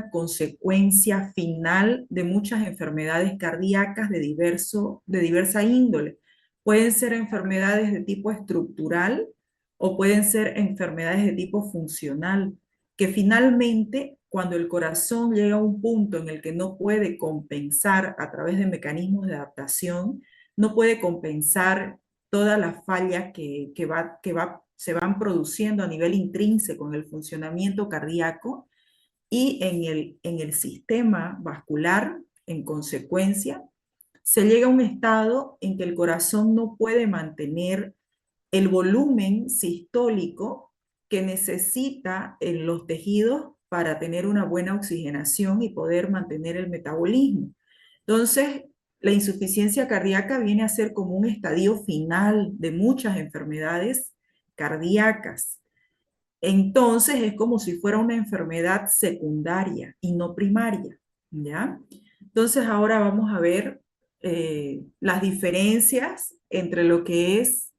consecuencia final de muchas enfermedades cardíacas de diversa índole. Pueden ser enfermedades de tipo estructural o pueden ser enfermedades de tipo funcional, que finalmente, cuando el corazón llega a un punto en el que no puede compensar a través de mecanismos de adaptación, no puede compensar todas las fallas se van produciendo a nivel intrínseco en el funcionamiento cardíaco, y en el sistema vascular, en consecuencia, se llega a un estado en que el corazón no puede mantener el volumen sistólico que necesita en los tejidos para tener una buena oxigenación y poder mantener el metabolismo. Entonces, la insuficiencia cardíaca viene a ser como un estadio final de muchas enfermedades cardíacas. Entonces es como si fuera una enfermedad secundaria y no primaria, ¿ya? Entonces ahora vamos a ver las diferencias entre lo que es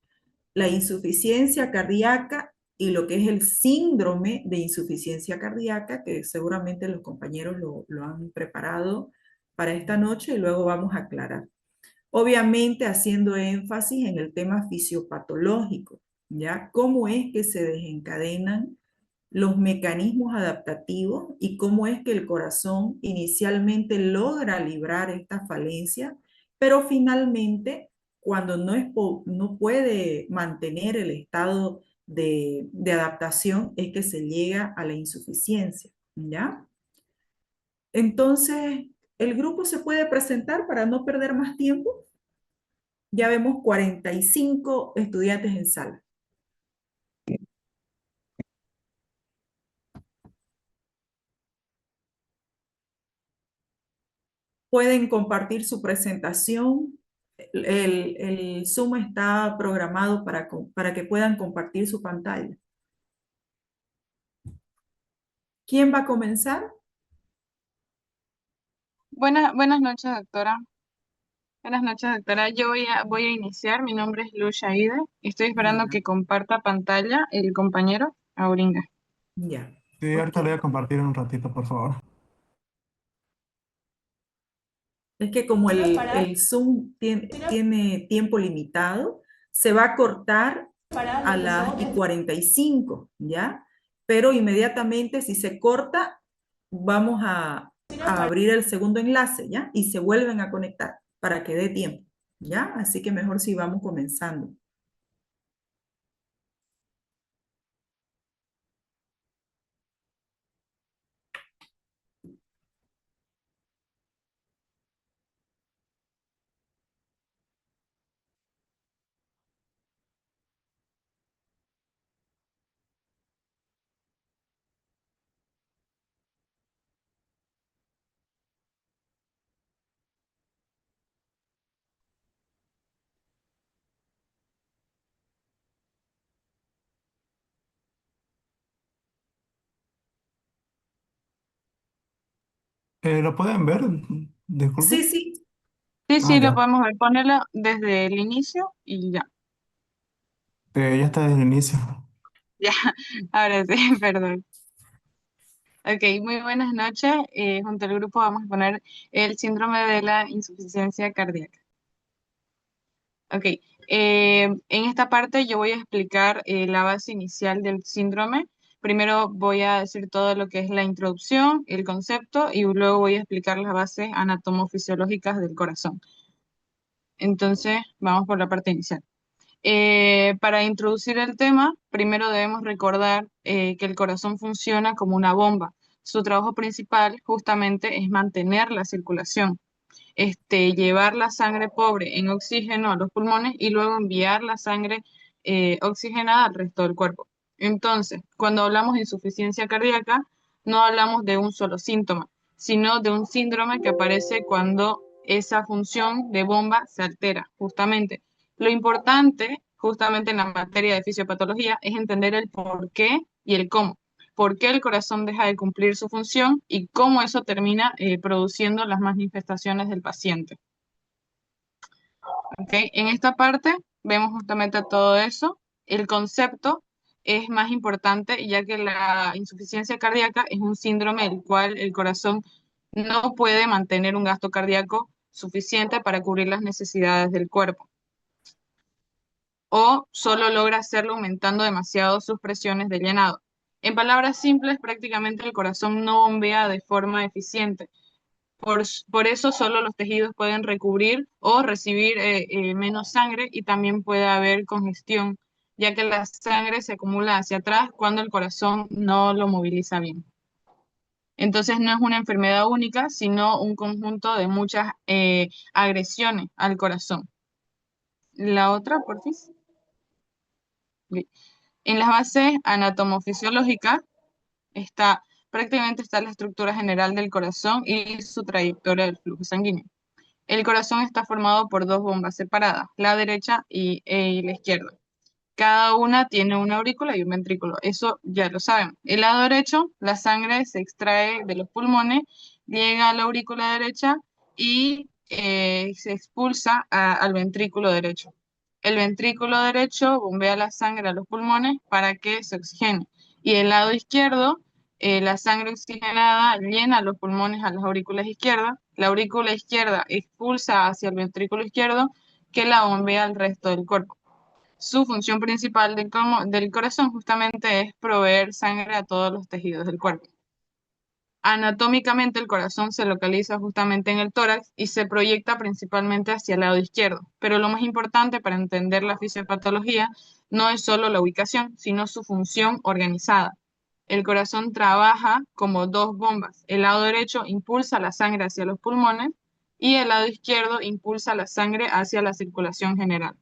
la insuficiencia cardíaca y lo que es el síndrome de insuficiencia cardíaca, que seguramente los compañeros lo han preparado para esta noche y luego vamos a aclarar. Obviamente haciendo énfasis en el tema fisiopatológico, ¿ya? ¿Cómo es que se desencadenan los mecanismos adaptativos y cómo es que el corazón inicialmente logra librar esta falencia, pero finalmente, cuando no puede mantener el estado de adaptación, es que se llega a la insuficiencia, ¿ya? Entonces, el grupo se puede presentar para no perder más tiempo. Ya vemos 45 estudiantes en sala. Pueden compartir su presentación. El Zoom está programado para que puedan compartir su pantalla. ¿Quién va a comenzar? Buenas noches, doctora. Buenas noches, doctora. Yo voy a iniciar. Mi nombre es Lucia Aide. Estoy esperando Ya, que comparta pantalla el compañero Auringa. ya. Sí, Ok. ahorita lo voy a compartir en un ratito, por favor. Es que como el Zoom tiene tiempo limitado, se va a cortar a las y 45, ¿ya? Pero inmediatamente si se corta, vamos a abrir el segundo enlace, ¿ya? Y se vuelven a conectar para que dé tiempo, ¿ya? Así que mejor si vamos comenzando. ¿Lo pueden ver? Sí, Disculpe. sí, Sí, Ah, sí, lo ya. podemos ver. Ponerlo desde el inicio y ya. Ya está desde el inicio. Ya, ahora sí, perdón. Ok, muy buenas noches. Junto al grupo vamos a poner el síndrome de la insuficiencia cardíaca. Ok, en esta parte yo voy a explicar la base inicial del síndrome. Primero voy a decir todo lo que es la introducción, el concepto, y luego voy a explicar las bases anatomofisiológicas del corazón. Entonces, vamos por la parte inicial. Para introducir el tema, primero debemos recordar que el corazón funciona como una bomba. Su trabajo principal justamente es mantener la circulación, llevar la sangre pobre en oxígeno a los pulmones y luego enviar la sangre oxigenada al resto del cuerpo. Entonces, cuando hablamos de insuficiencia cardíaca, no hablamos de un solo síntoma, sino de un síndrome que aparece cuando esa función de bomba se altera, justamente. Lo importante, justamente en la materia de fisiopatología, es entender el por qué y el cómo. Por qué el corazón deja de cumplir su función y cómo eso termina produciendo las manifestaciones del paciente. ¿Okay? En esta parte vemos justamente todo eso. El concepto es más importante, ya que la insuficiencia cardíaca es un síndrome el cual el corazón no puede mantener un gasto cardíaco suficiente para cubrir las necesidades del cuerpo, o solo logra hacerlo aumentando demasiado sus presiones de llenado. En palabras simples, prácticamente el corazón no bombea de forma eficiente. Por eso solo los tejidos pueden recubrir o recibir menos sangre, y también puede haber congestión, ya que la sangre se acumula hacia atrás cuando el corazón no lo moviliza bien. Entonces no es una enfermedad única, sino un conjunto de muchas agresiones al corazón. La otra, por fin. En las bases anatomofisiológicas prácticamente está la estructura general del corazón y su trayectoria del flujo sanguíneo. El corazón está formado por dos bombas separadas, la derecha y la izquierda. Cada una tiene una aurícula y un ventrículo. Eso ya lo saben. El lado derecho, la sangre se extrae de los pulmones, llega a la aurícula derecha y se expulsa al ventrículo derecho. El ventrículo derecho bombea la sangre a los pulmones para que se oxigene. Y el lado izquierdo, la sangre oxigenada llena los pulmones a las aurículas izquierdas. La aurícula izquierda expulsa hacia el ventrículo izquierdo, que la bombea al resto del cuerpo. Su función principal del corazón justamente es proveer sangre a todos los tejidos del cuerpo. Anatómicamente el corazón se localiza justamente en el tórax y se proyecta principalmente hacia el lado izquierdo, pero lo más importante para entender la fisiopatología no es solo la ubicación, sino su función organizada. El corazón trabaja como dos bombas. El lado derecho impulsa la sangre hacia los pulmones y el lado izquierdo impulsa la sangre hacia la circulación general.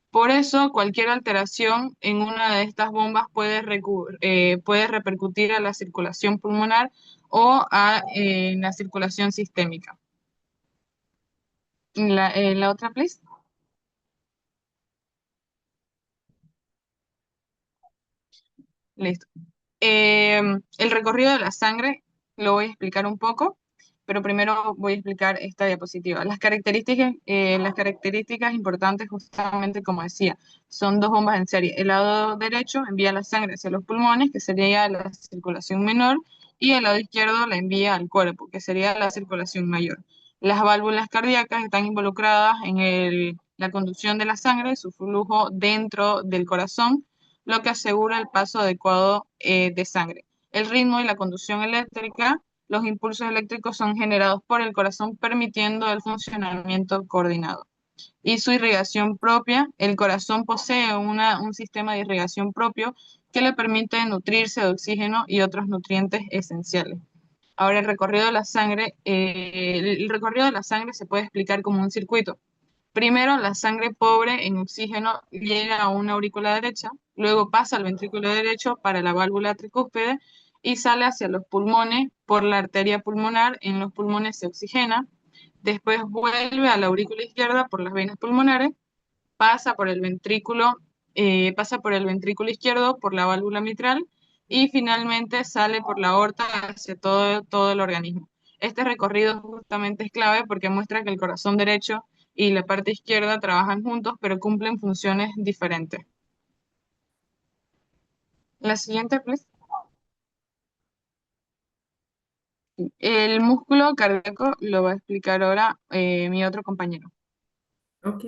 Por eso, cualquier alteración en una de estas bombas puede repercutir a la circulación pulmonar o a la circulación sistémica. La otra, please. Listo. El recorrido de la sangre lo voy a explicar un poco, pero primero voy a explicar esta diapositiva. Las características importantes, justamente como decía, son dos bombas en serie. El lado derecho envía la sangre hacia los pulmones, que sería la circulación menor, y el lado izquierdo la envía al cuerpo, que sería la circulación mayor. Las válvulas cardíacas están involucradas en la conducción de la sangre, su flujo dentro del corazón, lo que asegura el paso adecuado de sangre. El ritmo y la conducción eléctrica, los impulsos eléctricos son generados por el corazón, permitiendo el funcionamiento coordinado. Y su irrigación propia, el corazón posee un sistema de irrigación propio que le permite nutrirse de oxígeno y otros nutrientes esenciales. Ahora, el recorrido de la sangre se puede explicar como un circuito. Primero, la sangre pobre en oxígeno llega a una aurícula derecha, luego pasa al ventrículo derecho para la válvula tricúspide y sale hacia los pulmones por la arteria pulmonar. En los pulmones se oxigena, después vuelve a la aurícula izquierda por las venas pulmonares, pasa por el ventrículo izquierdo por la válvula mitral y finalmente sale por la aorta hacia todo el organismo. Este recorrido justamente es clave porque muestra que el corazón derecho y la parte izquierda trabajan juntos, pero cumplen funciones diferentes. La siguiente, please. El músculo cardíaco lo va a explicar ahora mi otro compañero. Ok.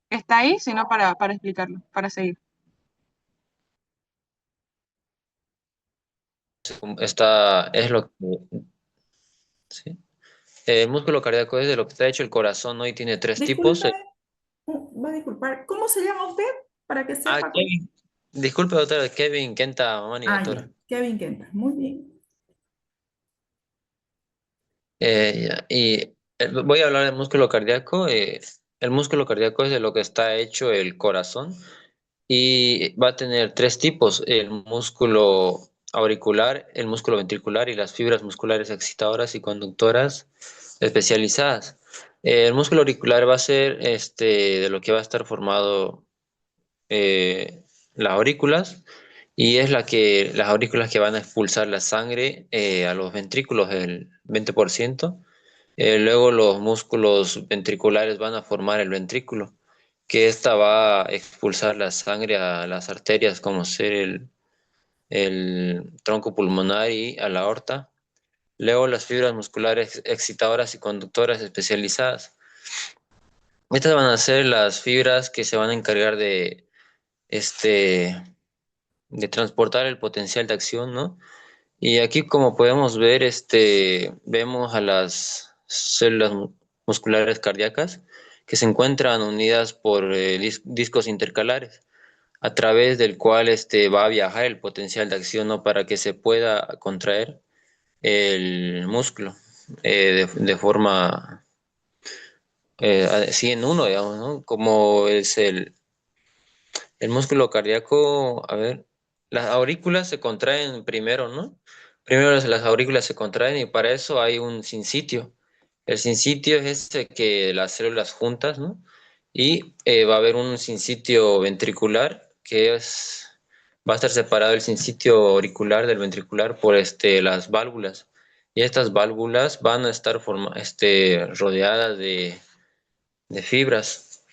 Está ahí, sino para explicarlo, para seguir. Es lo que, ¿sí? El músculo cardíaco es de lo que está hecho el corazón, ¿no? Y tiene tres tipos. Disculpe, va a disculpar. ¿Cómo se llama usted? Para que sepa cómo. Kevin. Disculpe, doctora, Kevin Kenta Mamani, Ah, doctora. ya. Kevin Kenta. Muy bien. Voy a hablar del músculo cardíaco. El músculo cardíaco es de lo que está hecho el corazón y va a tener tres tipos: el músculo auricular, el músculo ventricular y las fibras musculares excitadoras y conductoras especializadas. El músculo auricular va a ser de lo que va a estar formado las aurículas, y es las aurículas que van a expulsar la sangre a los ventrículos, el 20%. Luego los músculos ventriculares van a formar el ventrículo, que esta va a expulsar la sangre a las arterias, como ser el tronco pulmonar y a la aorta. Luego las fibras musculares excitadoras y conductoras especializadas. Estas van a ser las fibras que se van a encargar este, de transportar el potencial de acción, ¿no? Y aquí, como podemos ver, vemos a las células musculares cardíacas que se encuentran unidas por discos intercalares, a través del cual va a viajar el potencial de acción, ¿no? Para que se pueda contraer el músculo de forma así en uno, digamos, ¿no? Como es el músculo cardíaco, a ver, las aurículas se contraen primero, ¿no? Primero las aurículas se contraen y para eso hay un sinsitio. El sinsitio es ese que las células juntas, ¿no? Y va a haber un sinsitio ventricular va a estar separado el sinsitio auricular del ventricular por las válvulas. Y estas válvulas van a estar rodeadas de fibras.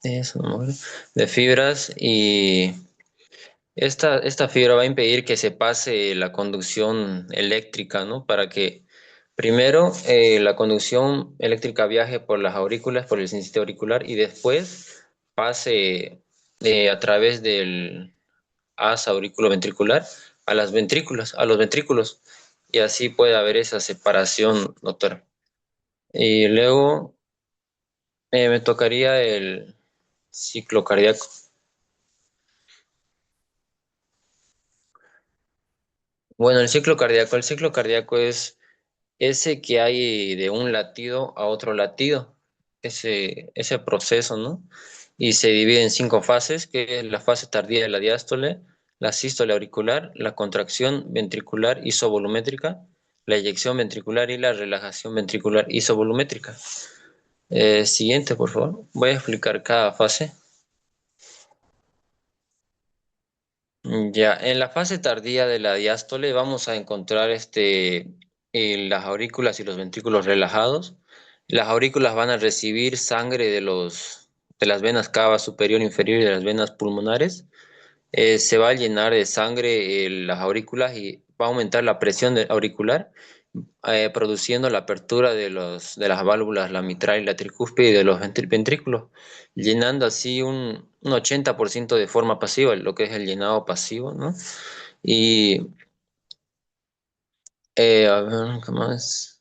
Eso, ¿no? De fibras y esta fibra va a impedir que se pase la conducción eléctrica, ¿no? Para que primero la conducción eléctrica viaje por las aurículas, por el sinsitio auricular y después pase a través del haz auriculoventricular a los ventrículos y así puede haber esa separación, doctor. Y luego me tocaría el ciclo cardíaco. Bueno, el ciclo cardíaco es ese que hay de un latido a otro latido, ese proceso, ¿no? Y se divide en 5 fases, que es la fase tardía de la diástole, la sístole auricular, la contracción ventricular isovolumétrica, la eyección ventricular y la relajación ventricular isovolumétrica. Siguiente, por favor. Voy a explicar cada fase. Ya, en la fase tardía de la diástole vamos a encontrar las aurículas y los ventrículos relajados. Las aurículas van a recibir sangre de las venas cava superior e inferior y de las venas pulmonares. Se va a llenar de sangre las aurículas y va a aumentar la presión auricular, produciendo la apertura de las válvulas, la mitral y la tricúspide de los ventrículos, llenando así un 80% de forma pasiva, lo que es el llenado pasivo, ¿no? Y, a ver, ¿qué más?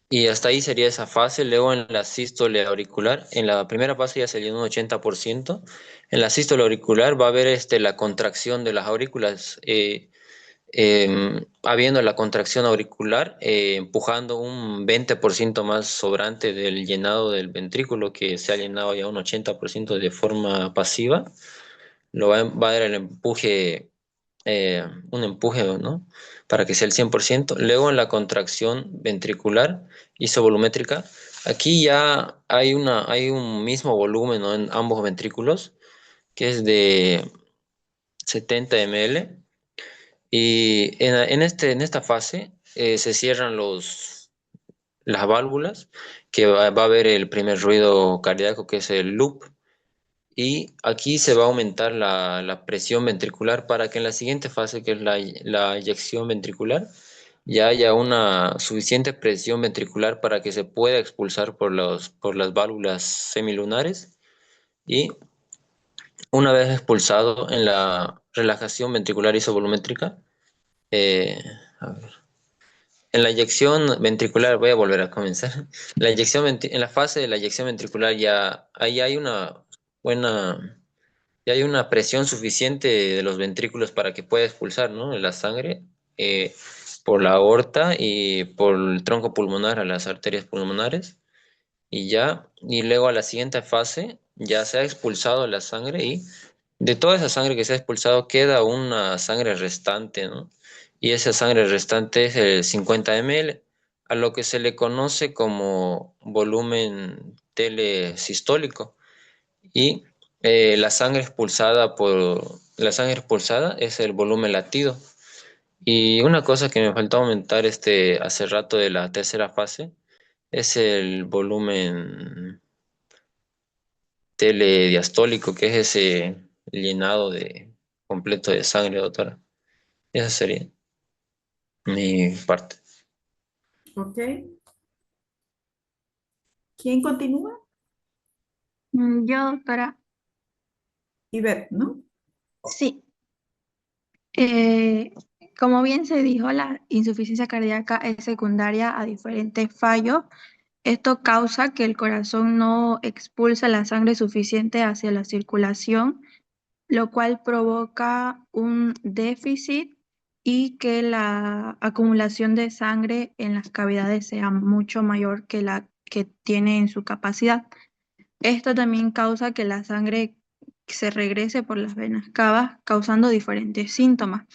Y hasta ahí sería esa fase. Luego en la sístole auricular, en la primera fase ya se llenó un 80%. En la sístole auricular va a haber la contracción de las aurículas, habiendo la contracción auricular, empujando un 20% más sobrante del llenado del ventrículo, que se ha llenado ya un 80% de forma pasiva. Va a dar un empuje, ¿no? Para que sea el 100%. Luego en la contracción ventricular isovolumétrica, aquí ya hay un mismo volumen, ¿no? En ambos ventrículos, que es de 70 ml. Y en esta fase se cierran las válvulas, que va a haber el primer ruido cardíaco, que es el loop. Y aquí se va a aumentar la presión ventricular para que en la siguiente fase, que es la eyección ventricular, ya haya una suficiente presión ventricular para que se pueda expulsar por las válvulas semilunares. Y una vez expulsado en la relajación ventricular isovolumétrica, eh, a ver, en la eyección ventricular, voy a volver a comenzar. En la fase de la eyección ventricular ya ahí hay una buena. Y hay una presión suficiente de los ventrículos para que pueda expulsar, ¿no? La sangre eh, por la aorta y por el tronco pulmonar a las arterias pulmonares. Y luego a la siguiente fase ya se ha expulsado la sangre y de toda esa sangre que se ha expulsado queda una sangre restante, ¿no? Y esa sangre restante es el 50 ml, a lo que se le conoce como volumen telesistólico. Y la sangre expulsada la sangre expulsada es el volumen latido. Y una cosa que me faltó aumentar hace rato de la tercera fase es el volumen telediastólico, que es ese llenado de completo de sangre, doctora. Esa sería mi parte. ¿Ok? ¿Quién continúa? Yo, doctora, Ivette, ¿no? sí. Eh, como bien se dijo, la insuficiencia cardíaca es secundaria a diferentes fallos. Esto causa que el corazón no expulsa la sangre suficiente hacia la circulación, lo cual provoca un déficit y que la acumulación de sangre en las cavidades sea mucho mayor que la que tiene en su capacidad. Esto también causa que la sangre se regrese por las venas cavas, causando diferentes síntomas.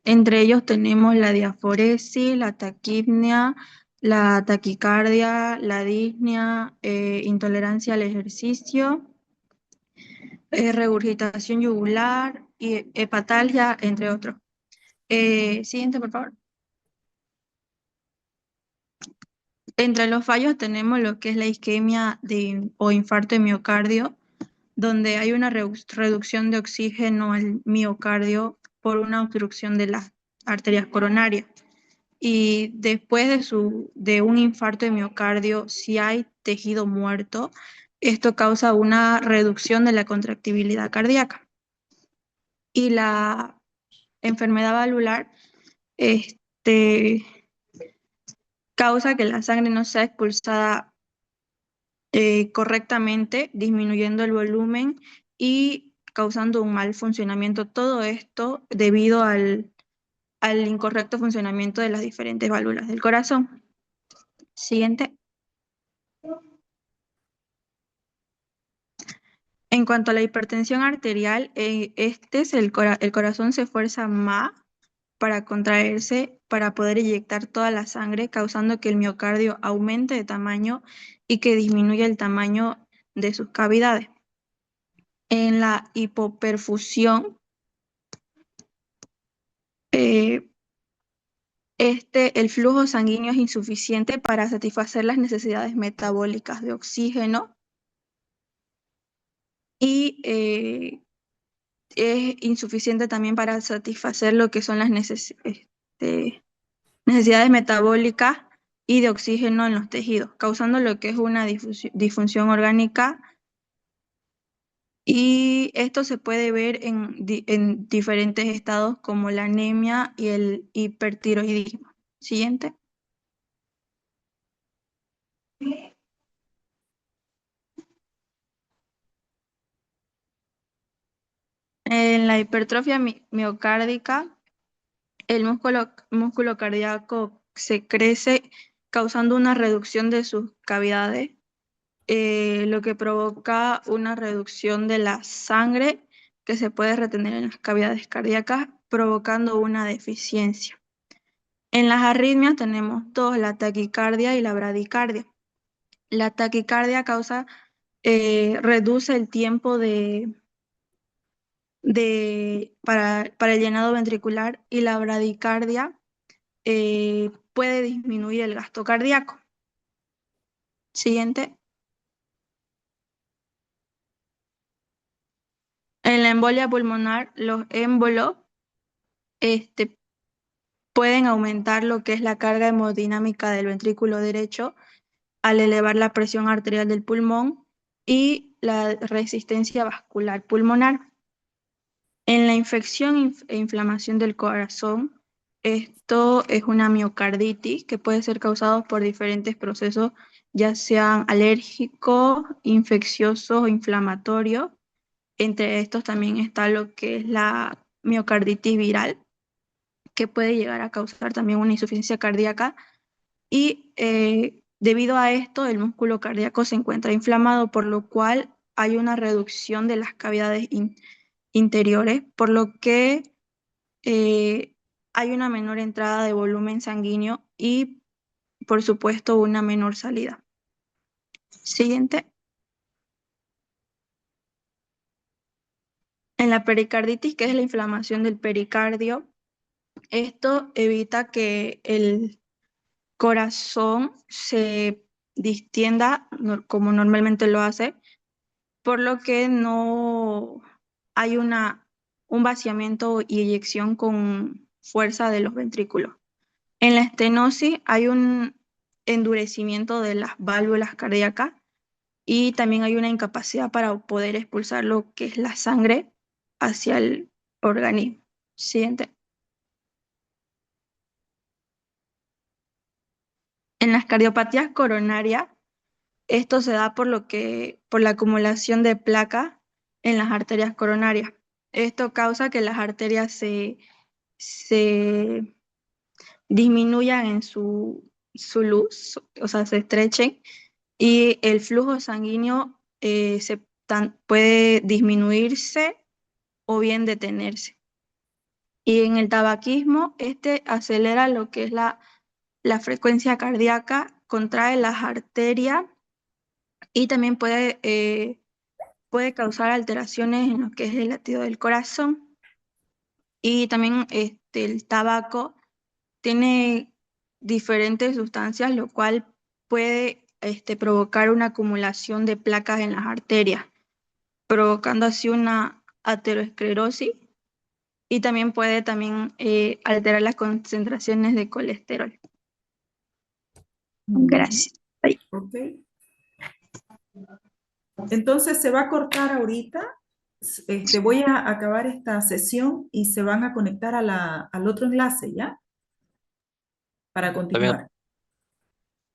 Entre ellos tenemos la diaforesis, la taquipnea, la taquicardia, la disnea, intolerancia al ejercicio, regurgitación yugular y hepatalgia, entre otros. Siguiente, por favor. Entre los fallos tenemos lo que es la isquemia o infarto de miocardio, donde hay una reducción de oxígeno al miocardio por una obstrucción de las arterias coronarias. Y después de un infarto de miocardio, si hay tejido muerto, esto causa una reducción de la contractibilidad cardíaca. Y la enfermedad valvular este, causa que la sangre no sea expulsada correctamente, disminuyendo el volumen y causando un mal funcionamiento. Todo esto debido al incorrecto funcionamiento de las diferentes válvulas del corazón. Siguiente. En cuanto a la hipertensión arterial, el corazón se esfuerza más para contraerse, para poder inyectar toda la sangre, causando que el miocardio aumente de tamaño y que disminuya el tamaño de sus cavidades. En la hipoperfusión, eh, el flujo sanguíneo es insuficiente para satisfacer las necesidades metabólicas de oxígeno y es insuficiente también para satisfacer lo que son las necesidades metabólicas y de oxígeno en los tejidos, causando lo que es una disfunción orgánica. Y esto se puede ver en diferentes estados como la anemia y el hipertiroidismo. Siguiente. En la hipertrofia miocárdica, el músculo cardíaco se crece causando una reducción de sus cavidades, lo que provoca una reducción de la sangre que se puede retener en las cavidades cardíacas, provocando una deficiencia. En las arritmias tenemos dos, la taquicardia y la bradicardia. La taquicardia reduce el tiempo para el llenado ventricular y la bradicardia puede disminuir el gasto cardíaco. Siguiente. En la embolia pulmonar, los émbolos pueden aumentar lo que es la carga hemodinámica del ventrículo derecho al elevar la presión arterial del pulmón y la resistencia vascular pulmonar. En la infección e inflamación del corazón, esto es una miocarditis que puede ser causado por diferentes procesos, ya sean alérgicos, infecciosos o inflamatorios. Entre estos también está lo que es la miocarditis viral, que puede llegar a causar también una insuficiencia cardíaca. Y debido a esto, el músculo cardíaco se encuentra inflamado, por lo cual hay una reducción de las cavidades interiores, por lo que eh, hay una menor entrada de volumen sanguíneo y, por supuesto, una menor salida. Siguiente. En la pericarditis, que es la inflamación del pericardio, esto evita que el corazón se distienda como normalmente lo hace, por lo que no hay un vaciamiento y eyección con fuerza de los ventrículos. En la estenosis hay un endurecimiento de las válvulas cardíacas y también hay una incapacidad para poder expulsar lo que es la sangre hacia el organismo. Siguiente. En las cardiopatías coronarias, esto se da por la acumulación de placa en las arterias coronarias. Esto causa que las arterias se disminuyan en su luz, o sea, se estrechen y el flujo sanguíneo puede disminuirse o bien detenerse. Y en el tabaquismo, este acelera lo que es la frecuencia cardíaca, contrae las arterias y también puede causar alteraciones en lo que es el latido del corazón. Y también el tabaco tiene diferentes sustancias, lo cual puede provocar una acumulación de placas en las arterias, provocando así una aterosclerosis y también puede alterar las concentraciones de colesterol. Gracias. Bye. Ok. Entonces se va a cortar ahorita. Voy a acabar esta sesión y se van a conectar al otro enlace, ¿ya? Para continuar.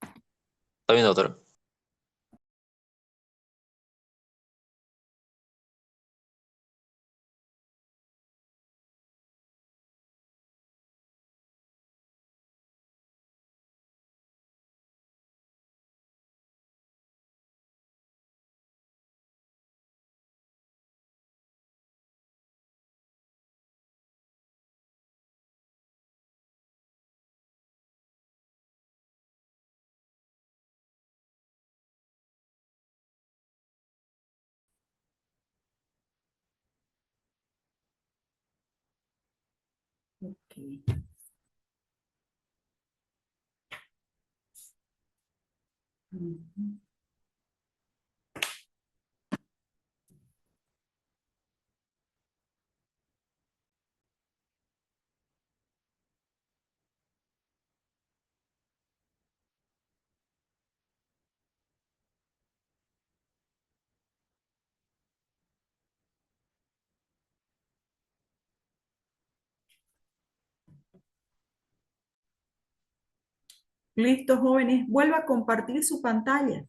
Está bien, doctora. Ok. Ujú. Listo, jóvenes. Vuelva a compartir su pantalla.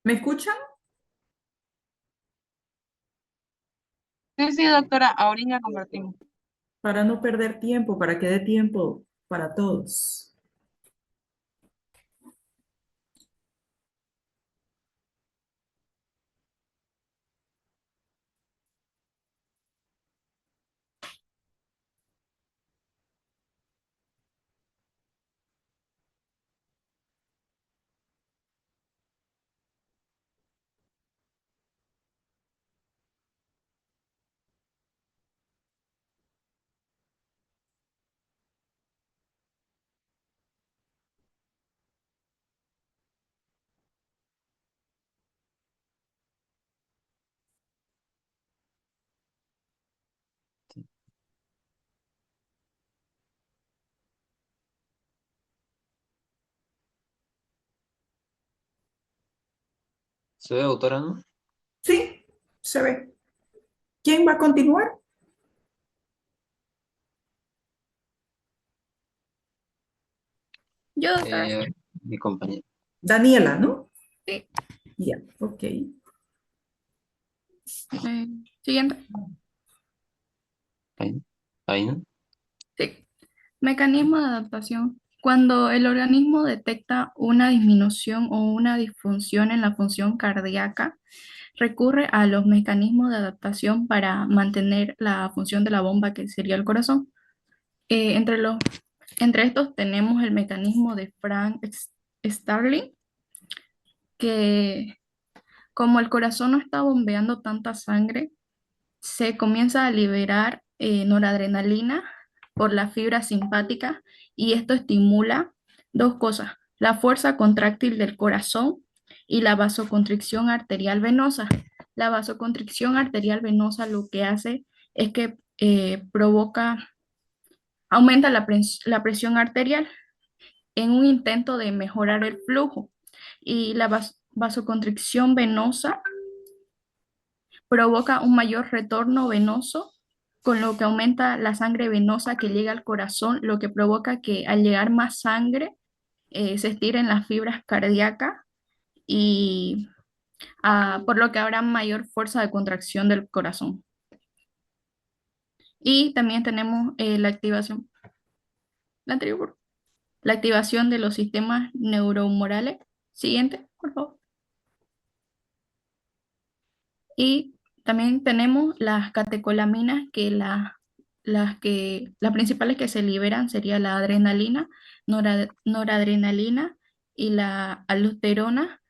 ¿Me escuchan? Sí, sí, doctora, ahorita compartimos. Para no perder tiempo, para que dé tiempo para todos. ¿Se ve, doctora, no? Sí, se ve. ¿Quién va a continuar? Yo, doctora. Mi compañero. Daniela, ¿no? Sí. Ya, ok. Siguiente. Ahí, ahí, ¿no? Sí. Mecanismo de adaptación. Cuando el organismo detecta una disminución o una disfunción en la función cardíaca, recurre a los mecanismos de adaptación para mantener la función de la bomba que sería el corazón. Entre los Entre estos tenemos el mecanismo de Frank Starling, que como el corazón no está bombeando tanta sangre, se comienza a liberar noradrenalina por la fibra simpática y esto estimula dos cosas, la fuerza contráctil del corazón y la vasoconstricción arterial venosa. La vasoconstricción arterial venosa lo que hace es que aumenta la presión arterial en un intento de mejorar el flujo y la vasoconstricción venosa provoca un mayor retorno venoso, con lo que aumenta la sangre venosa que llega al corazón, lo que provoca que al llegar más sangre se estiren las fibras cardíacas y por lo que habrá mayor fuerza de contracción del corazón. Y también tenemos la activación, la anterior, la activación de los sistemas neuromorales. Siguiente, por favor. Y también tenemos las catecolaminas, que las principales que se liberan sería la adrenalina, noradrenalina y la aldosterona,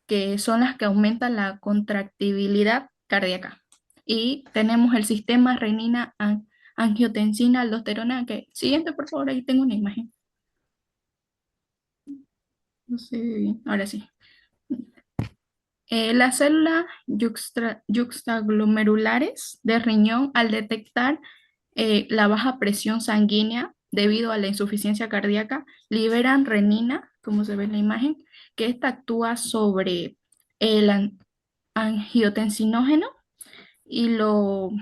que son las que aumentan la contractibilidad cardíaca. Y tenemos el sistema renina, angiotensina, aldosterona, que siguiente, por favor, ahí tengo una imagen. No sé bien, ahora sí. Las células yuxtaglomerulares del riñón, al detectar la baja presión sanguínea debido a la insuficiencia cardíaca, liberan renina, como se ve en la imagen, que esta actúa sobre el angiotensinógeno y lo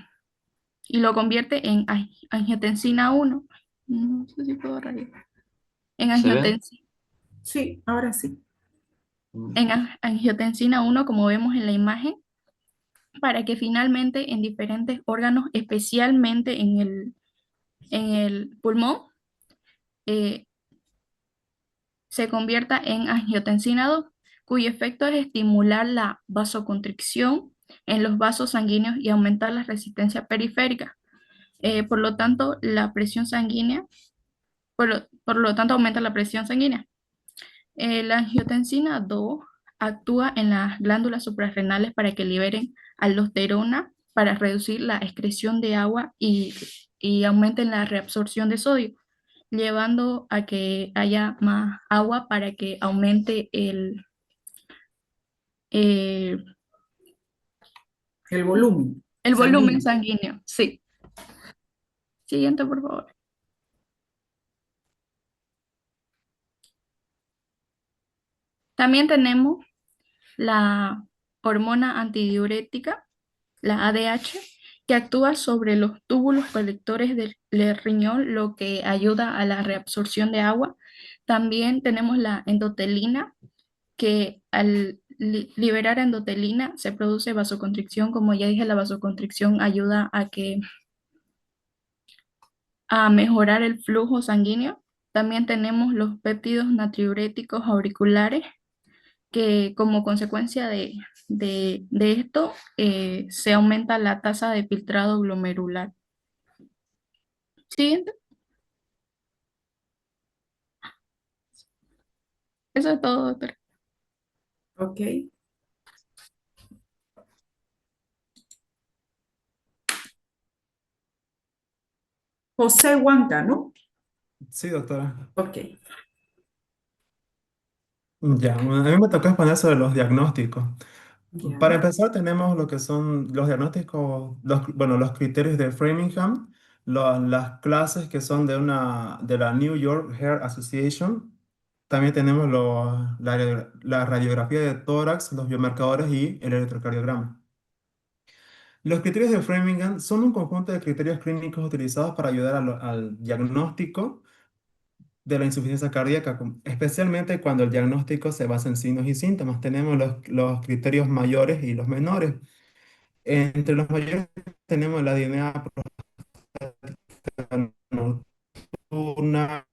convierte en angiotensina 1. No sé si puedo rayar. En ¿Se ve? Sí, ahora sí. angiotensina 1, como vemos en la imagen, para que finalmente en diferentes órganos, especialmente en el pulmón, eh, se convierta en angiotensina 2, cuyo efecto es estimular la vasoconstricción en los vasos sanguíneos y aumentar la resistencia periférica. Por lo tanto, la presión sanguínea, por lo tanto, aumenta la presión sanguínea. La angiotensina 2 actúa en las glándulas suprarrenales para que liberen aldosterona para reducir la excreción de agua y aumenten la reabsorción de sodio, llevando a que haya más agua para que aumente eh, El volumen el volumen sanguíneo. sanguíneo. Sí. Siguiente, por favor. También tenemos la hormona antidiurética, la ADH, que actúa sobre los túbulos colectores del riñón, lo que ayuda a la reabsorción de agua. También tenemos la endotelina, que al liberar endotelina se produce vasoconstricción. Como ya dije, la vasoconstricción ayuda a mejorar el flujo sanguíneo. También tenemos los péptidos natriuréticos auriculares, que como consecuencia de esto se aumenta la tasa de filtrado glomerular. Siguiente. Eso es todo, doctor. Ok. José Huanca, ¿no? Sí, doctora. Ok. Ya, bueno, a mí me tocó exponer sobre los diagnósticos. Ya. Para empezar, tenemos lo que son los diagnósticos, bueno, los criterios de Framingham, las clases que son de la New York Heart Association. También tenemos la radiografía de tórax, los biomarcadores y el electrocardiograma. Los criterios de Framingham son un conjunto de criterios clínicos utilizados para ayudar al diagnóstico de la insuficiencia cardíaca, especialmente cuando el diagnóstico se basa en signos y síntomas. Tenemos los criterios mayores y los menores. Entre los mayores tenemos la disnea prostática nocturna,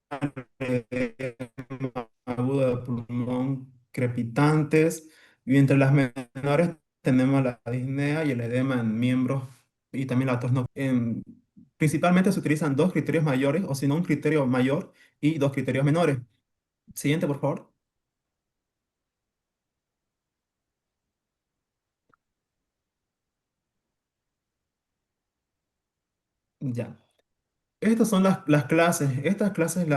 edema agudo de pulmón, crepitantes, y entre las menores tenemos la disnea y el edema en miembros y también la tos nocturna. Principalmente se utilizan dos criterios mayores, o si no, un criterio mayor y dos criterios menores. Siguiente, por favor. Ya. Estas son las clases. Estas clases,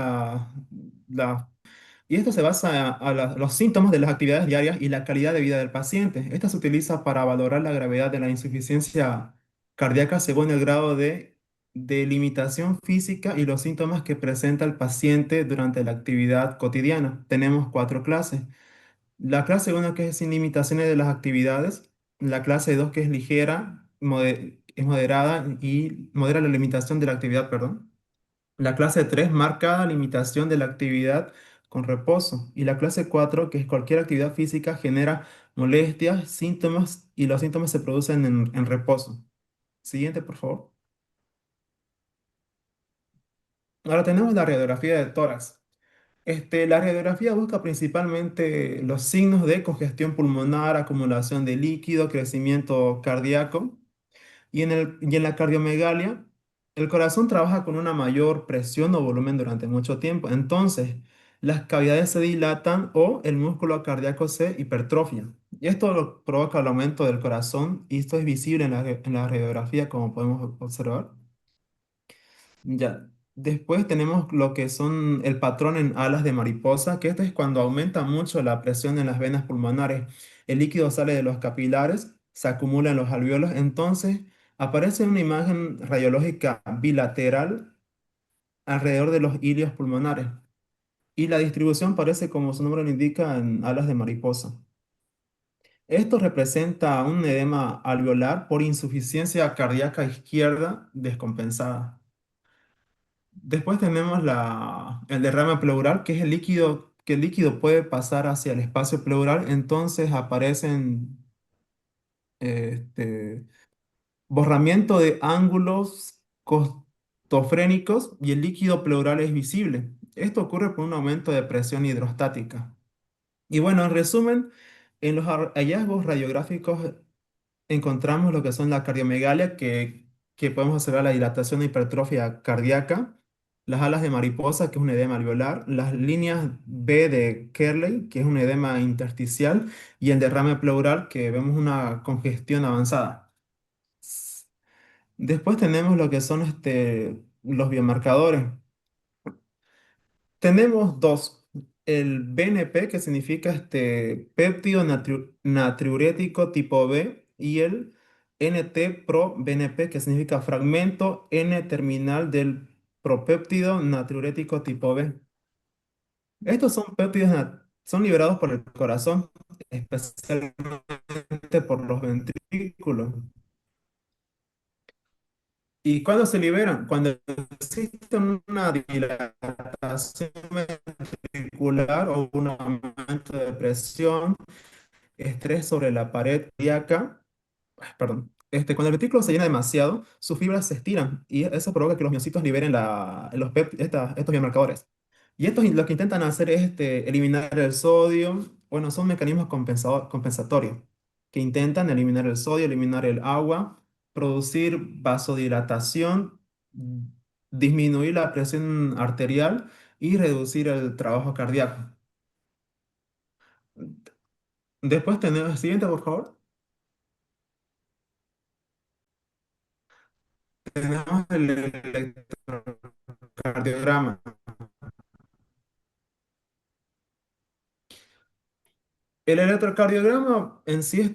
y esto se basa los síntomas de las actividades diarias y la calidad de vida del paciente. Esta se utiliza para valorar la gravedad de la insuficiencia cardíaca según el grado de limitación física y los síntomas que presenta el paciente durante la actividad cotidiana. Tenemos cuatro clases. La clase 1 que es sin limitaciones de las actividades. La clase 2 que es ligera, es moderada y modera la limitación de la actividad, perdón. La clase 3 marcada limitación de la actividad con reposo. Y la clase 4 que es cualquier actividad física, genera molestias, síntomas y los síntomas se producen en reposo. Siguiente, por favor. Ahora tenemos la radiografía de tórax. La radiografía busca principalmente los signos de congestión pulmonar, acumulación de líquido, crecimiento cardíaco. Y en la cardiomegalia, el corazón trabaja con una mayor presión o volumen durante mucho tiempo. Entonces, las cavidades se dilatan o el músculo cardíaco se hipertrofia. Y esto provoca el aumento del corazón y esto es visible en la radiografía, como podemos observar. Ya. Después tenemos lo que son el patrón en alas de mariposa, que esto es cuando aumenta mucho la presión en las venas pulmonares. El líquido sale de los capilares, se acumula en los alvéolos, entonces aparece una imagen radiológica bilateral alrededor de los ilios pulmonares. Y la distribución parece, como su nombre lo indica, en alas de mariposa. Esto representa un edema alveolar por insuficiencia cardíaca izquierda descompensada. Después tenemos el derrame pleural, que es el líquido, que el líquido puede pasar hacia el espacio pleural, entonces aparecen este, borramiento de ángulos costofrénicos y el líquido pleural es visible. Esto ocurre por un aumento de presión hidrostática. Y bueno, en resumen, en los hallazgos radiográficos encontramos lo que son la cardiomegalia, que podemos observar la dilatación e hipertrofia cardíaca, las alas de mariposa, que es un edema alveolar, las líneas B de Kerley, que es un edema intersticial, y el derrame pleural, que vemos una congestión avanzada. Después tenemos lo que son los biomarcadores. Tenemos dos. El BNP, que significa péptido natriurético tipo B, y el NT-proBNP, que significa fragmento N-terminal del propéptido natriurético tipo B. Estos son péptidos, son liberados por el corazón, especialmente por los ventrículos. ¿Y cuándo se liberan? Cuando existe una dilatación ventricular o un aumento de presión, estrés sobre la pared cardíaca, perdón, cuando el ventrículo se llena demasiado, sus fibras se estiran y eso provoca que los miocitos liberen estos biomarcadores. Y estos lo que intentan hacer es eliminar el sodio. Bueno, son mecanismos compensatorios que intentan eliminar el sodio, eliminar el agua, producir vasodilatación, disminuir la presión arterial y reducir el trabajo cardíaco. Después tenemos el siguiente, por favor. Tenemos el electrocardiograma. El electrocardiograma en sí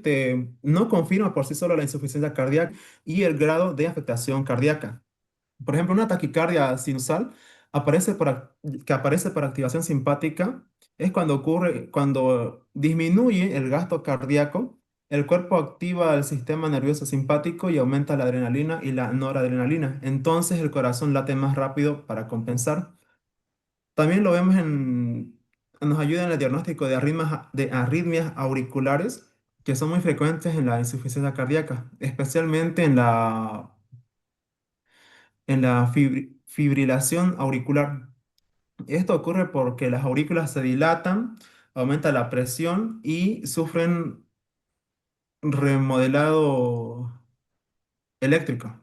no confirma por sí solo la insuficiencia cardíaca y el grado de afectación cardíaca. Por ejemplo, una taquicardia sinusal que aparece por activación simpática es cuando disminuye el gasto cardíaco, el cuerpo activa el sistema nervioso simpático y aumenta la adrenalina y la noradrenalina. Entonces el corazón late más rápido para compensar. También lo vemos nos ayuda en el diagnóstico de arritmias auriculares que son muy frecuentes en la insuficiencia cardíaca, especialmente en la fibrilación auricular. Esto ocurre porque las aurículas se dilatan, aumenta la presión y sufren remodelado eléctrico.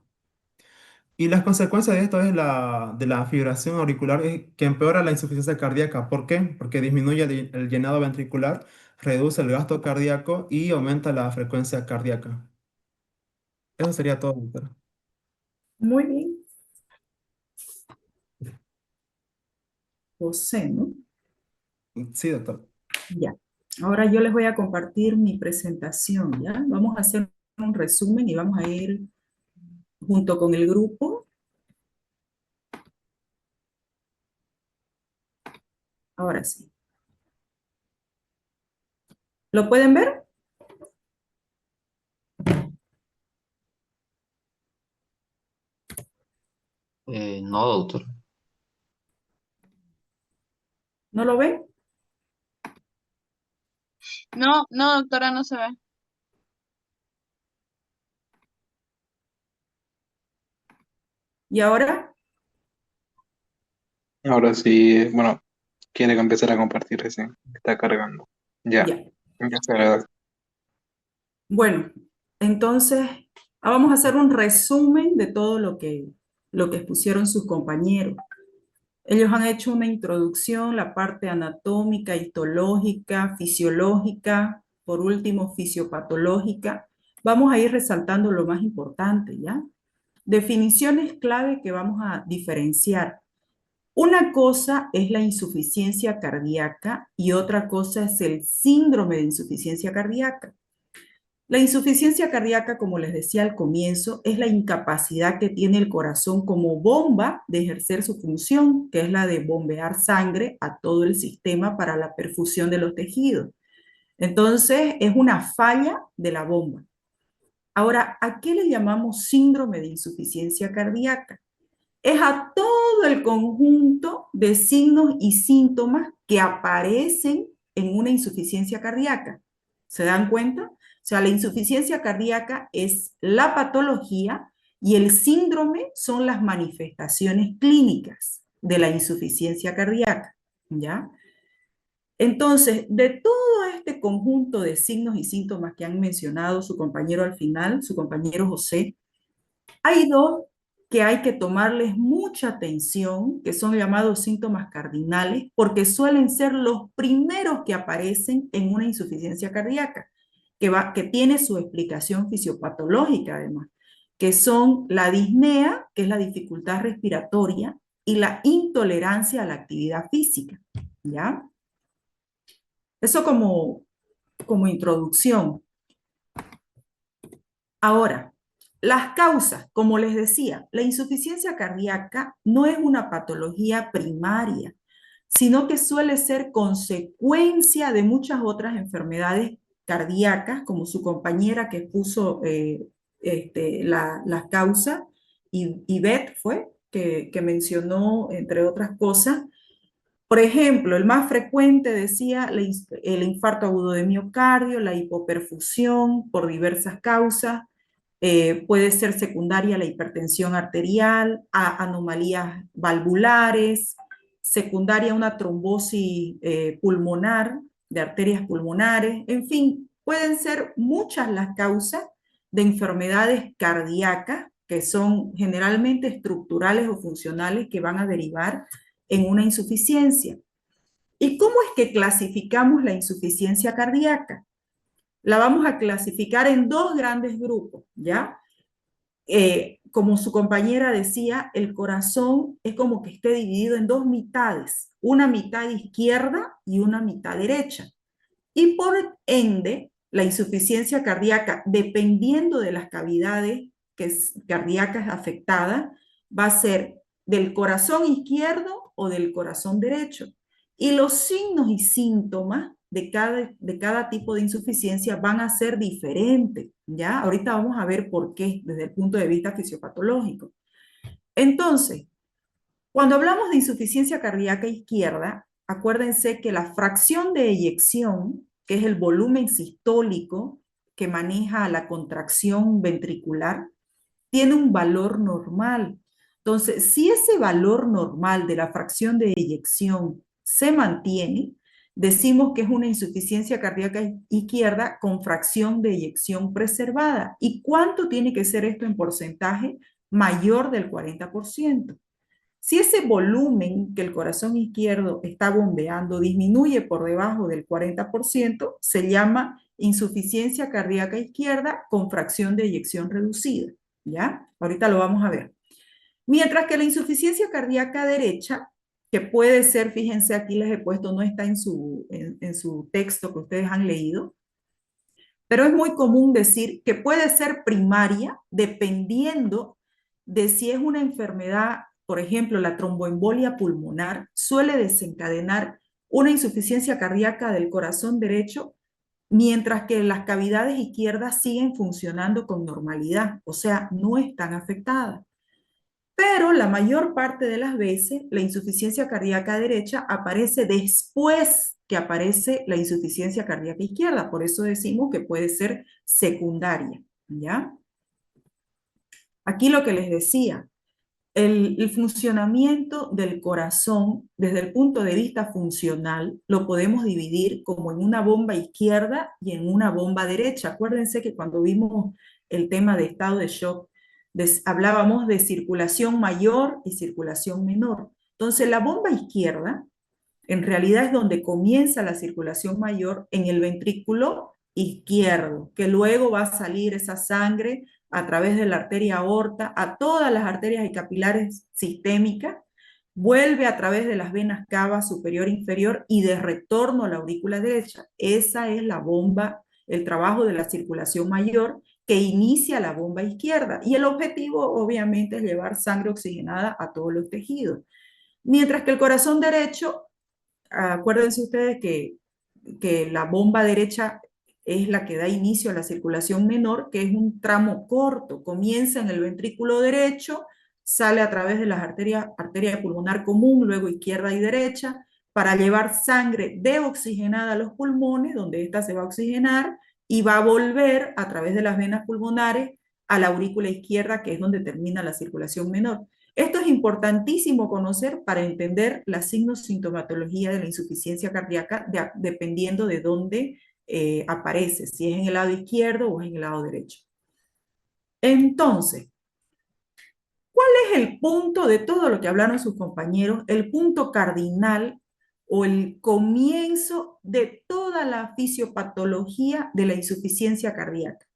Y las consecuencias de esto es de la fibrilación auricular es que empeora la insuficiencia cardíaca. ¿Por qué? Porque disminuye el llenado ventricular, reduce el gasto cardíaco y aumenta la frecuencia cardíaca. Eso sería todo, doctora. Muy bien. José, ¿no? Sí, doctor. Ya. Ahora yo les voy a compartir mi presentación, ¿ya? Vamos a hacer un resumen y vamos a ir junto con el grupo. Ahora sí. ¿Lo pueden ver? No, doctor. ¿No lo ven? No, no, doctora, no se ve. ¿Y ahora? Ahora sí, bueno, quiere empezar a compartir recién. Está cargando. Ya, Ya. ya se agrada. Bueno, entonces vamos a hacer un resumen de todo lo que expusieron sus compañeros. Ellos han hecho una introducción, la parte anatómica, histológica, fisiológica, por último, fisiopatológica. Vamos a ir resaltando lo más importante, ¿ya? Definiciones clave que vamos a diferenciar. Una cosa es la insuficiencia cardíaca y otra cosa es el síndrome de insuficiencia cardíaca. La insuficiencia cardíaca, como les decía al comienzo, es la incapacidad que tiene el corazón como bomba de ejercer su función, que es la de bombear sangre a todo el sistema para la perfusión de los tejidos. Entonces, es una falla de la bomba. Ahora, ¿a qué le llamamos síndrome de insuficiencia cardíaca? Es a todo el conjunto de signos y síntomas que aparecen en una insuficiencia cardíaca. ¿Se dan cuenta? O sea, la insuficiencia cardíaca es la patología y el síndrome son las manifestaciones clínicas de la insuficiencia cardíaca, ¿ya? Entonces, de todo este conjunto de signos y síntomas que han mencionado su compañero al final, su compañero José, hay dos que hay que tomarles mucha atención, que son llamados síntomas cardinales, porque suelen ser los primeros que aparecen en una insuficiencia cardíaca, que tiene su explicación fisiopatológica además, que son la disnea, que es la dificultad respiratoria, y la intolerancia a la actividad física, ¿ya? Eso como introducción. Ahora, las causas, como les decía, la insuficiencia cardíaca no es una patología primaria, sino que suele ser consecuencia de muchas otras enfermedades cardíacas, como su compañera que puso las causas, y Beth fue, que mencionó, entre otras cosas. Por ejemplo, el más frecuente decía el infarto agudo de miocardio, la hipoperfusión por diversas causas, puede ser secundaria la hipertensión arterial, anomalías valvulares, secundaria una trombosis pulmonar, de arterias pulmonares, en fin, pueden ser muchas las causas de enfermedades cardíacas que son generalmente estructurales o funcionales que van a derivar en una insuficiencia. ¿Y cómo es que clasificamos la insuficiencia cardíaca? La vamos a clasificar en dos grandes grupos, ¿ya? Como su compañera decía, el corazón es como que esté dividido en dos mitades, una mitad izquierda y una mitad derecha. Y por ende, la insuficiencia cardíaca, dependiendo de las cavidades cardíacas afectadas, va a ser del corazón izquierdo o del corazón derecho. Y los signos y síntomas de cada tipo de insuficiencia van a ser diferentes, ¿ya? Ahorita vamos a ver por qué desde el punto de vista fisiopatológico. Entonces, cuando hablamos de insuficiencia cardíaca izquierda, acuérdense que la fracción de eyección, que es el volumen sistólico que maneja la contracción ventricular, tiene un valor normal. Entonces, si ese valor normal de la fracción de eyección se mantiene, decimos que es una insuficiencia cardíaca izquierda con fracción de eyección preservada. ¿Y cuánto tiene que ser esto en porcentaje? mayor del 40%. Si ese volumen que el corazón izquierdo está bombeando disminuye por debajo del 40%, se llama insuficiencia cardíaca izquierda con fracción de eyección reducida, ¿ya? Ahorita lo vamos a ver. Mientras que la insuficiencia cardíaca derecha, que puede ser, fíjense, aquí les he puesto, no está en su texto que ustedes han leído, pero es muy común decir que puede ser primaria dependiendo de si es una enfermedad, por ejemplo, la tromboembolia pulmonar suele desencadenar una insuficiencia cardíaca del corazón derecho, mientras que las cavidades izquierdas siguen funcionando con normalidad, o sea, no están afectadas. Pero la mayor parte de las veces la insuficiencia cardíaca derecha aparece después que aparece la insuficiencia cardíaca izquierda. Por eso decimos que puede ser secundaria, ¿ya? Aquí lo que les decía, el funcionamiento del corazón desde el punto de vista funcional lo podemos dividir como en una bomba izquierda y en una bomba derecha. Acuérdense que cuando vimos el tema de estado de shock, hablábamos de circulación mayor y circulación menor. Entonces la bomba izquierda en realidad es donde comienza la circulación mayor en el ventrículo izquierdo, que luego va a salir esa sangre a través de la arteria aorta a todas las arterias y capilares sistémicas, vuelve a través de las venas cava superior e inferior y de retorno a la aurícula derecha. Esa es la bomba, el trabajo de la circulación mayor que inicia la bomba izquierda. Y el objetivo, obviamente, es llevar sangre oxigenada a todos los tejidos. Mientras que el corazón derecho, acuérdense ustedes que la bomba derecha es la que da inicio a la circulación menor, que es un tramo corto, comienza en el ventrículo derecho, sale a través de las arteria pulmonar común, luego izquierda y derecha, para llevar sangre deoxigenada a los pulmones, donde ésta se va a oxigenar, y va a volver a través de las venas pulmonares a la aurícula izquierda, que es donde termina la circulación menor. Esto es importantísimo conocer para entender la signo-sintomatología de la insuficiencia cardíaca, dependiendo de dónde aparece, si es en el lado izquierdo o es en el lado derecho. Entonces, ¿cuál es el punto de todo lo que hablaron sus compañeros? El punto cardinal o el comienzo de toda la fisiopatología de la insuficiencia cardíaca.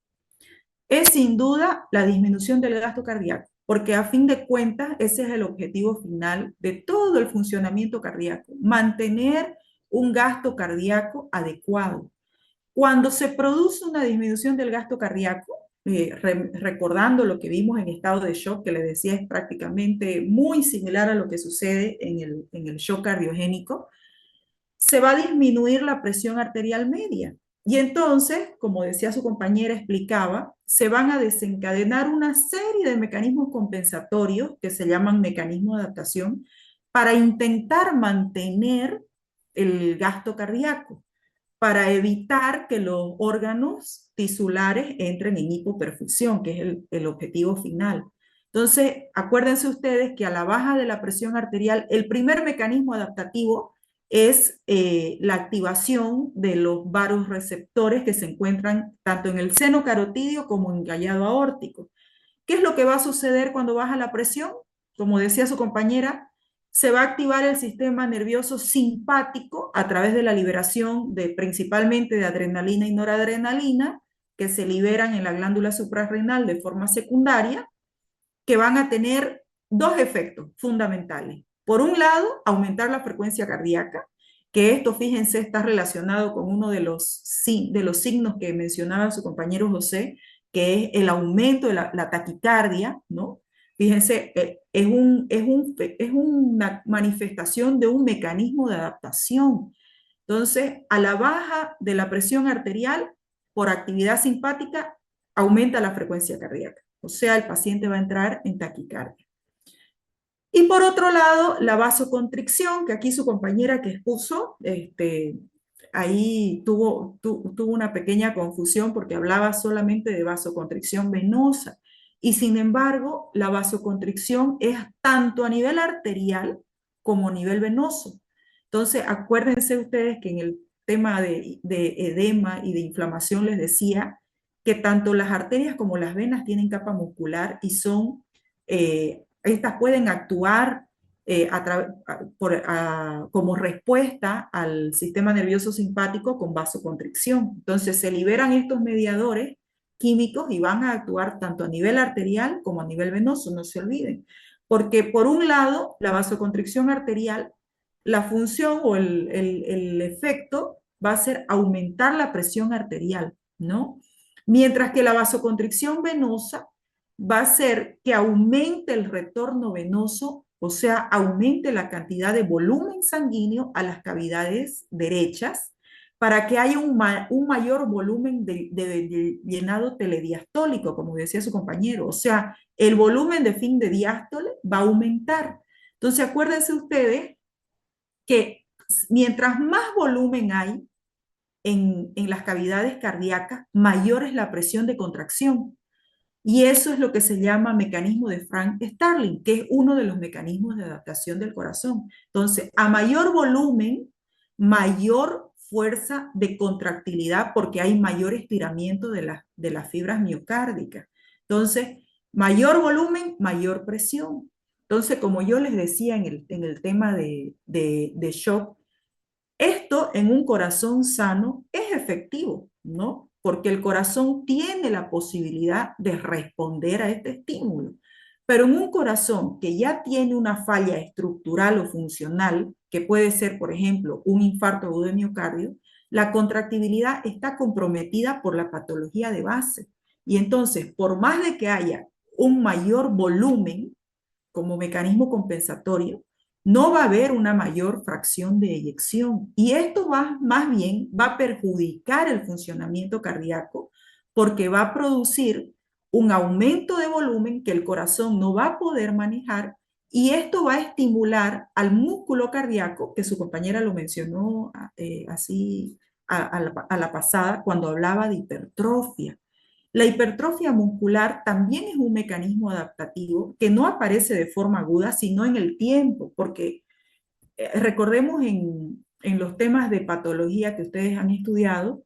Es sin duda la disminución del gasto cardíaco, porque a fin de cuentas ese es el objetivo final de todo el funcionamiento cardíaco, mantener un gasto cardíaco adecuado. Cuando se produce una disminución del gasto cardíaco, recordando lo que vimos en estado de shock, que les decía es prácticamente muy similar a lo que sucede en el shock cardiogénico, se va a disminuir la presión arterial media. Y entonces, como decía su compañera, explicaba, se van a desencadenar una serie de mecanismos compensatorios que se llaman mecanismos de adaptación para intentar mantener el gasto cardíaco, para evitar que los órganos tisulares entren en hipoperfusión, que es el objetivo final. Entonces, acuérdense ustedes que a la baja de la presión arterial, el primer mecanismo adaptativo es la activación de los vasoreceptores que se encuentran tanto en el seno carotídeo como en el callado aórtico. ¿Qué es lo que va a suceder cuando baja la presión? Como decía su compañera, se va a activar el sistema nervioso simpático a través de la liberación principalmente de adrenalina y noradrenalina, que se liberan en la glándula suprarrenal de forma secundaria, que van a tener dos efectos fundamentales. Por un lado, aumentar la frecuencia cardíaca, que esto, fíjense, está relacionado con uno de los signos que mencionaba su compañero José, que es el aumento de la taquicardia, ¿no? Fíjense, es una manifestación de un mecanismo de adaptación. Entonces, a la baja de la presión arterial, por actividad simpática, aumenta la frecuencia cardíaca. O sea, el paciente va a entrar en taquicardia. Y por otro lado, la vasoconstricción, que aquí su compañera que expuso, ahí tuvo una pequeña confusión porque hablaba solamente de vasoconstricción venosa. Y sin embargo, la vasoconstricción es tanto a nivel arterial como a nivel venoso. Entonces, acuérdense ustedes que en el tema de edema y de inflamación les decía que tanto las arterias como las venas tienen capa muscular y son estas pueden actuar como respuesta al sistema nervioso simpático con vasoconstricción. Entonces se liberan estos mediadores químicos y van a actuar tanto a nivel arterial como a nivel venoso, no se olviden. Porque por un lado, la vasoconstricción arterial, la función o el efecto va a ser aumentar la presión arterial, ¿no? Mientras que la vasoconstricción venosa va a ser que aumente el retorno venoso, o sea, aumente la cantidad de volumen sanguíneo a las cavidades derechas para que haya un mayor volumen de llenado telediastólico, como decía su compañero. O sea, el volumen de fin de diástole va a aumentar. Entonces, acuérdense ustedes que mientras más volumen hay en las cavidades cardíacas, mayor es la presión de contracción. Y eso es lo que se llama mecanismo de Frank Starling, que es uno de los mecanismos de adaptación del corazón. Entonces, a mayor volumen, mayor fuerza de contractilidad porque hay mayor estiramiento de las fibras miocárdicas. Entonces, mayor volumen, mayor presión. Entonces, como yo les decía en el tema de shock, esto en un corazón sano es efectivo, ¿no? Porque el corazón tiene la posibilidad de responder a este estímulo. Pero en un corazón que ya tiene una falla estructural o funcional, que puede ser, por ejemplo, un infarto agudo de miocardio, la contractibilidad está comprometida por la patología de base. Y entonces, por más de que haya un mayor volumen como mecanismo compensatorio, no va a haber una mayor fracción de eyección. Y esto más bien va a perjudicar el funcionamiento cardíaco porque va a producir un aumento de volumen que el corazón no va a poder manejar y esto va a estimular al músculo cardíaco, que su compañera lo mencionó así a la pasada cuando hablaba de hipertrofia. La hipertrofia muscular también es un mecanismo adaptativo que no aparece de forma aguda, sino en el tiempo, porque recordemos en los temas de patología que ustedes han estudiado,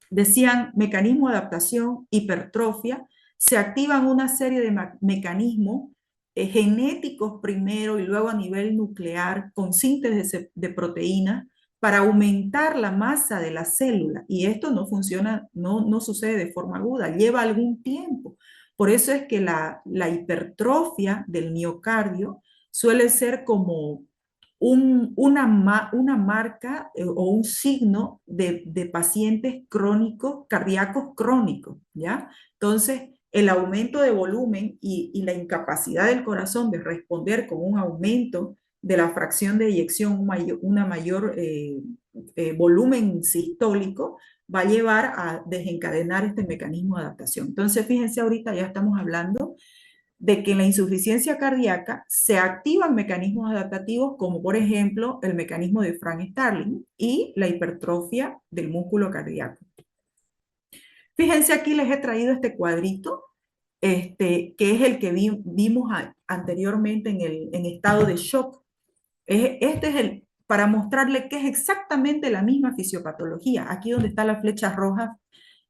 decían mecanismo de adaptación, hipertrofia, se activan una serie de mecanismos genéticos primero y luego a nivel nuclear con síntesis de proteínas para aumentar la masa de la célula. Y esto no funciona, no sucede de forma aguda, lleva algún tiempo. Por eso es que la hipertrofia del miocardio suele ser como una marca o un signo de pacientes crónicos, cardíacos crónicos, ¿ya? Entonces, el aumento de volumen y la incapacidad del corazón de responder con un aumento de la fracción de eyección, una mayor volumen sistólico, va a llevar a desencadenar este mecanismo de adaptación. Entonces, fíjense, ahorita ya estamos hablando de que en la insuficiencia cardíaca se activan mecanismos adaptativos como por ejemplo el mecanismo de Frank Starling y la hipertrofia del músculo cardíaco. Fíjense, aquí les he traído este cuadrito, que es el que vimos anteriormente en estado de shock. Este es para mostrarle que es exactamente la misma fisiopatología. Aquí donde está la flecha roja,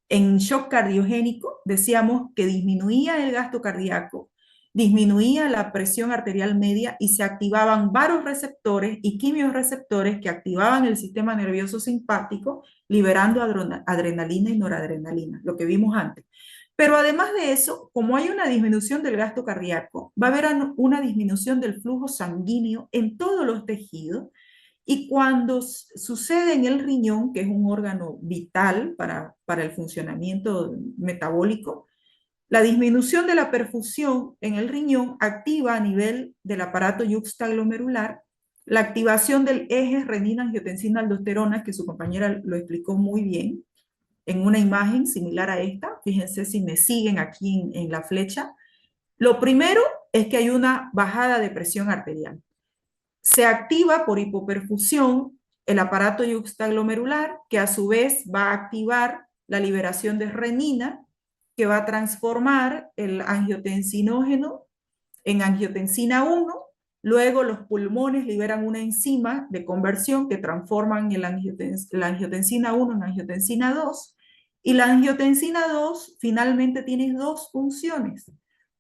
en shock cardiogénico decíamos que disminuía el gasto cardíaco, disminuía la presión arterial media y se activaban vasoreceptores y quimiorreceptores que activaban el sistema nervioso simpático, liberando adrenalina y noradrenalina, lo que vimos antes. Pero además de eso, como hay una disminución del gasto cardíaco, va a haber una disminución del flujo sanguíneo en todos los tejidos. Y cuando sucede en el riñón, que es un órgano vital para el funcionamiento metabólico, la disminución de la perfusión en el riñón activa a nivel del aparato yuxtaglomerular la activación del eje renina-angiotensina-aldosterona, que su compañera lo explicó muy bien en una imagen similar a esta. Fíjense si me siguen aquí en la flecha. Lo primero es que hay una bajada de presión arterial. Se activa por hipoperfusión el aparato yuxtaglomerular, que a su vez va a activar la liberación de renina, que va a transformar el angiotensinógeno en angiotensina 1. Luego los pulmones liberan una enzima de conversión que transforman la angiotensina 1 en angiotensina 2. Y la angiotensina 2 finalmente tiene dos funciones.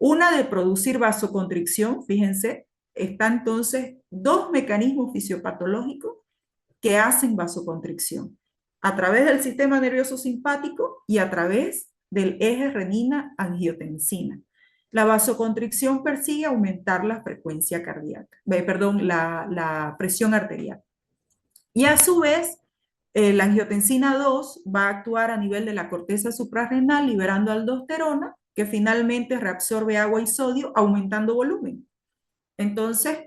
Una de producir vasoconstricción, fíjense, está entonces dos mecanismos fisiopatológicos que hacen vasoconstricción, a través del sistema nervioso simpático y a través del eje renina-angiotensina. La vasoconstricción persigue aumentar la frecuencia cardíaca, la presión arterial. Y a su vez, la angiotensina 2 va a actuar a nivel de la corteza suprarrenal, liberando aldosterona, que finalmente reabsorbe agua y sodio, aumentando volumen. Entonces,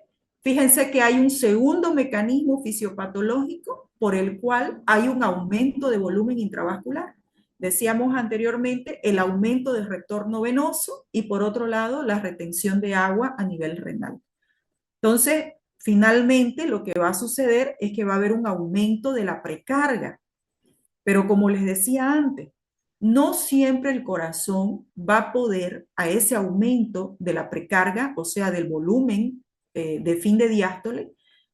fíjense que hay un segundo mecanismo fisiopatológico por el cual hay un aumento de volumen intravascular. Decíamos anteriormente el aumento del retorno venoso y por otro lado la retención de agua a nivel renal. Entonces, finalmente lo que va a suceder es que va a haber un aumento de la precarga. Pero como les decía antes, no siempre el corazón va a poder a ese aumento de la precarga, o sea, del volumen de fin de diástole,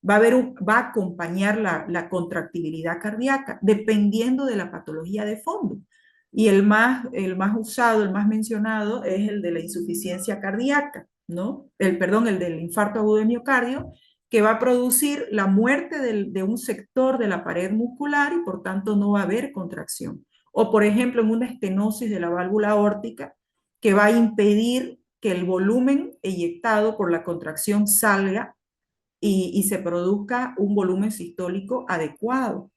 va a acompañar la contractibilidad cardíaca, dependiendo de la patología de fondo. Y el más usado, el más mencionado, es el de la insuficiencia cardíaca, ¿no? El del infarto agudo de miocardio, que va a producir la muerte de un sector de la pared muscular y por tanto no va a haber contracción. O por ejemplo, en una estenosis de la válvula aórtica, que va a impedir que el volumen eyectado por la contracción salga y se produzca un volumen sistólico adecuado.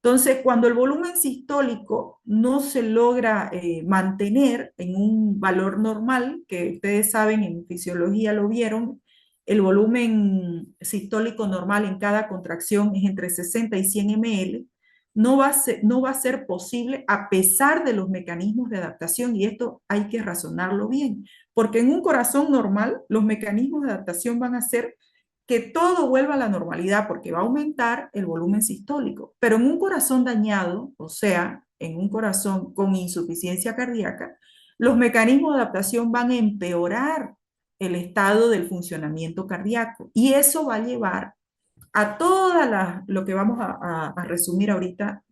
Entonces, cuando el volumen sistólico no se logra mantener en un valor normal, que ustedes saben, en fisiología lo vieron, el volumen sistólico normal en cada contracción es entre 60 y 100 ml, no va a ser posible a pesar de los mecanismos de adaptación, y esto hay que razonarlo bien, porque en un corazón normal los mecanismos de adaptación van a ser que todo vuelva a la normalidad porque va a aumentar el volumen sistólico. Pero en un corazón dañado, o sea, en un corazón con insuficiencia cardíaca, los mecanismos de adaptación van a empeorar el estado del funcionamiento cardíaco. Y eso va a llevar a lo que vamos a resumir ahorita,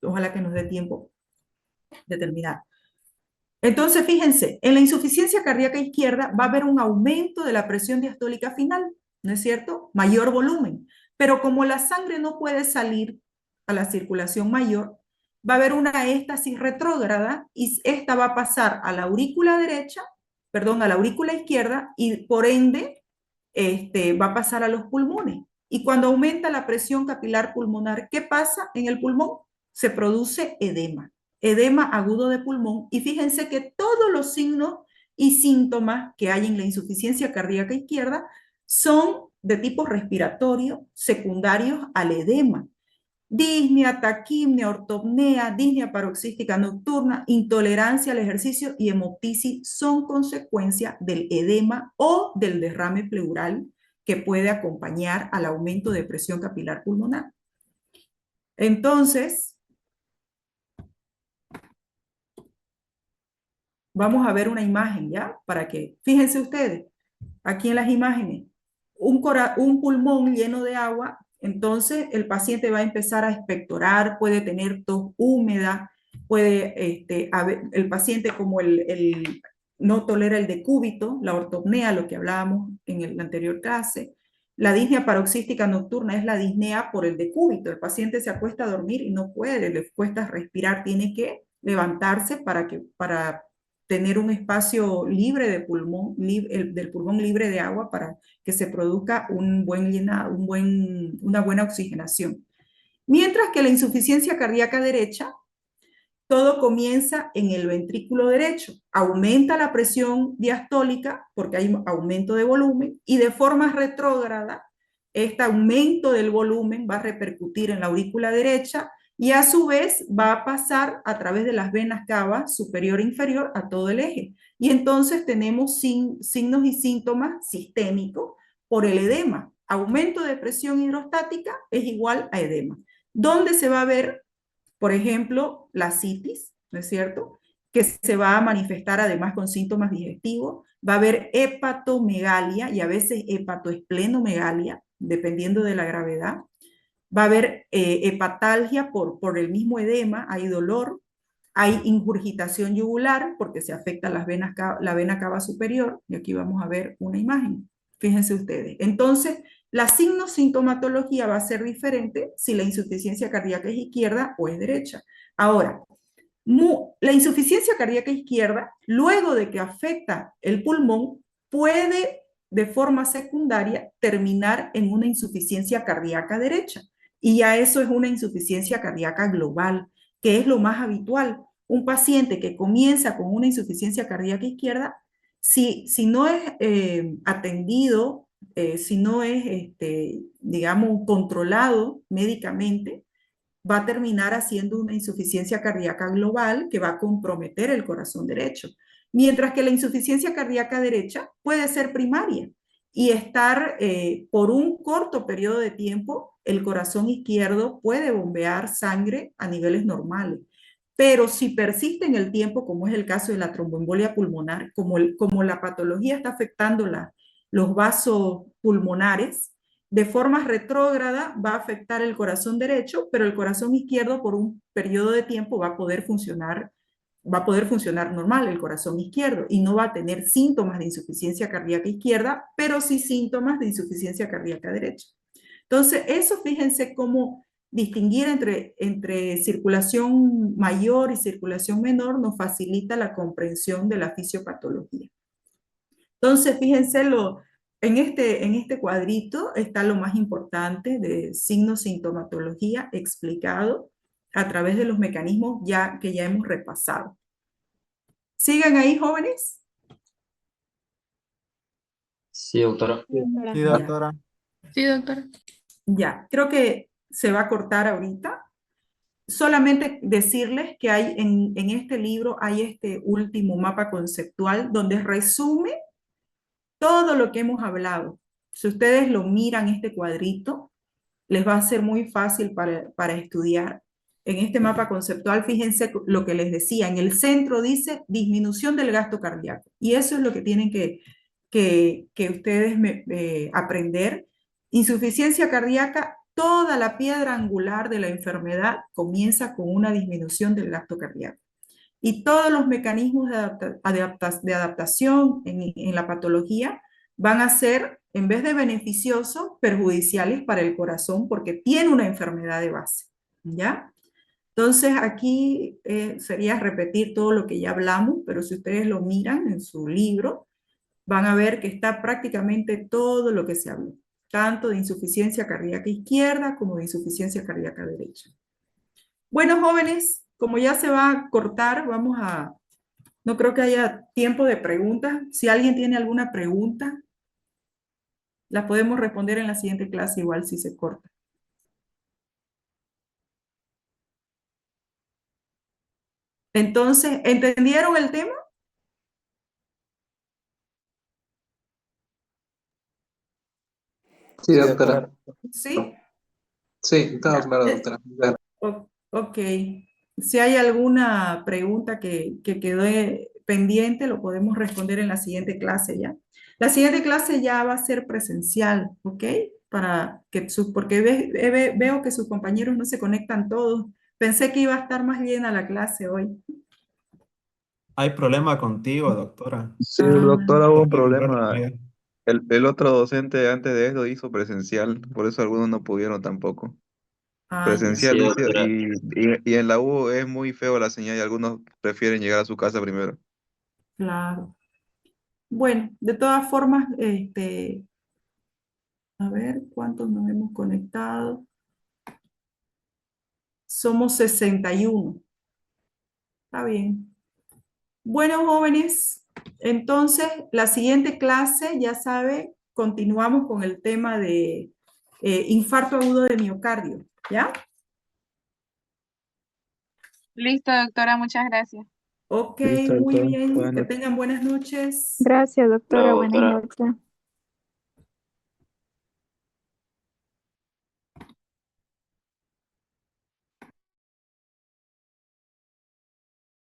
ojalá que nos dé tiempo de terminar. Entonces, fíjense, en la insuficiencia cardíaca izquierda va a haber un aumento de la presión diastólica final, ¿no es cierto? Mayor volumen. Pero como la sangre no puede salir a la circulación mayor, va a haber una éstasis retrógrada y esta va a pasar a la aurícula a la aurícula izquierda y por ende va a pasar a los pulmones. Y cuando aumenta la presión capilar pulmonar, ¿qué pasa en el pulmón? Se produce edema agudo de pulmón, y fíjense que todos los signos y síntomas que hay en la insuficiencia cardíaca izquierda son de tipo respiratorio secundarios al edema. Disnea, taquimia, ortopnea, disnea paroxística nocturna, intolerancia al ejercicio y hemoptisis son consecuencia del edema o del derrame pleural que puede acompañar al aumento de presión capilar pulmonar. Entonces, vamos a ver una imagen, ¿ya? Para que, fíjense ustedes, aquí en las imágenes, un pulmón lleno de agua, entonces el paciente va a empezar a expectorar, puede tener tos húmeda, el paciente como no tolera el decúbito, la ortopnea, lo que hablábamos en la anterior clase. La disnea paroxística nocturna es la disnea por el decúbito. El paciente se acuesta a dormir y no puede, le cuesta respirar, tiene que levantarse para tener un espacio libre de pulmón, del pulmón libre de agua para que se produzca una buena oxigenación. Mientras que la insuficiencia cardíaca derecha, todo comienza en el ventrículo derecho. Aumenta la presión diastólica porque hay aumento de volumen y de forma retrógrada, este aumento del volumen va a repercutir en la aurícula derecha y a su vez va a pasar a través de las venas cava superior e inferior a todo el eje. Y entonces tenemos signos y síntomas sistémicos por el edema. Aumento de presión hidrostática es igual a edema. ¿Dónde se va a ver, por ejemplo, la citis, ¿no es cierto? Que se va a manifestar además con síntomas digestivos. Va a haber hepatomegalia y a veces hepatoesplenomegalia, dependiendo de la gravedad. Va a haber hepatalgia por el mismo edema, hay dolor. Hay ingurgitación yugular porque se afecta la vena cava superior, y aquí vamos a ver una imagen. Fíjense ustedes. Entonces, la sintomatología va a ser diferente si la insuficiencia cardíaca es izquierda o es derecha. Ahora, la insuficiencia cardíaca izquierda, luego de que afecta el pulmón, puede de forma secundaria terminar en una insuficiencia cardíaca derecha. Y ya eso es una insuficiencia cardíaca global, que es lo más habitual. Un paciente que comienza con una insuficiencia cardíaca izquierda, si no es atendido, si no es, digamos, controlado médicamente, va a terminar haciendo una insuficiencia cardíaca global que va a comprometer el corazón derecho. Mientras que la insuficiencia cardíaca derecha puede ser primaria y estar por un corto periodo de tiempo, el corazón izquierdo puede bombear sangre a niveles normales. Pero si persiste en el tiempo, como es el caso de la tromboembolia pulmonar, como la patología está afectando los vasos pulmonares, de forma retrógrada va a afectar el corazón derecho, pero el corazón izquierdo por un periodo de tiempo va a poder funcionar normal el corazón izquierdo y no va a tener síntomas de insuficiencia cardíaca izquierda, pero sí síntomas de insuficiencia cardíaca derecha. Entonces, eso fíjense cómo distinguir entre circulación mayor y circulación menor nos facilita la comprensión de la fisiopatología. Entonces, fíjense, en este cuadrito está lo más importante de sintomatología explicado a través de los mecanismos que ya hemos repasado. ¿Sigan ahí, jóvenes? Sí, doctora. Sí, Ya. doctora. Sí, doctora. Ya, creo que se va a cortar ahorita. Solamente decirles que hay en este libro hay este último mapa conceptual donde resume todo lo que hemos hablado. Si ustedes lo miran este cuadrito, les va a ser muy fácil para estudiar. En este mapa conceptual, fíjense lo que les decía, en el centro dice disminución del gasto cardíaco. Y eso es lo que tienen que ustedes aprender. Insuficiencia cardíaca, toda la piedra angular de la enfermedad comienza con una disminución del gasto cardíaco. Y todos los mecanismos de adaptación en la patología van a ser, en vez de beneficiosos, perjudiciales para el corazón porque tiene una enfermedad de base, ¿ya? Entonces aquí sería repetir todo lo que ya hablamos, pero si ustedes lo miran en su libro, van a ver que está prácticamente todo lo que se habló, tanto de insuficiencia cardíaca izquierda como de insuficiencia cardíaca derecha. Bueno, jóvenes, como ya se va a cortar, no creo que haya tiempo de preguntas. Si alguien tiene alguna pregunta, la podemos responder en la siguiente clase igual si se corta. Entonces, ¿entendieron el tema? Sí, doctora. ¿Sí? Sí, todo Ya. claro, doctora. Ok. Si hay alguna pregunta que quedó pendiente, lo podemos responder en la siguiente clase ya. La siguiente clase ya va a ser presencial, ¿ok? Porque veo que sus compañeros no se conectan todos. Pensé que iba a estar más llena la clase hoy. Hay problema contigo, doctora. Sí, Ah, doctora, hubo un Puedes volver a problema. ver. El otro docente antes de eso hizo presencial, por eso algunos no pudieron tampoco. ya. Presencial Sí, dice, doctora. y en la U es muy feo la señal y algunos prefieren llegar a su casa primero. Claro. Bueno, de todas formas, a ver cuántos nos hemos conectado. Somos 61. Está bien. Bueno, jóvenes, entonces la siguiente clase, ya sabe, continuamos con el tema de infarto agudo de miocardio, ¿ya? Listo, doctora, muchas gracias. Ok, Listo, muy doctor. bien. Que Bueno. tengan buenas noches. Gracias, doctora. Bravo, Buenas doctora. noches.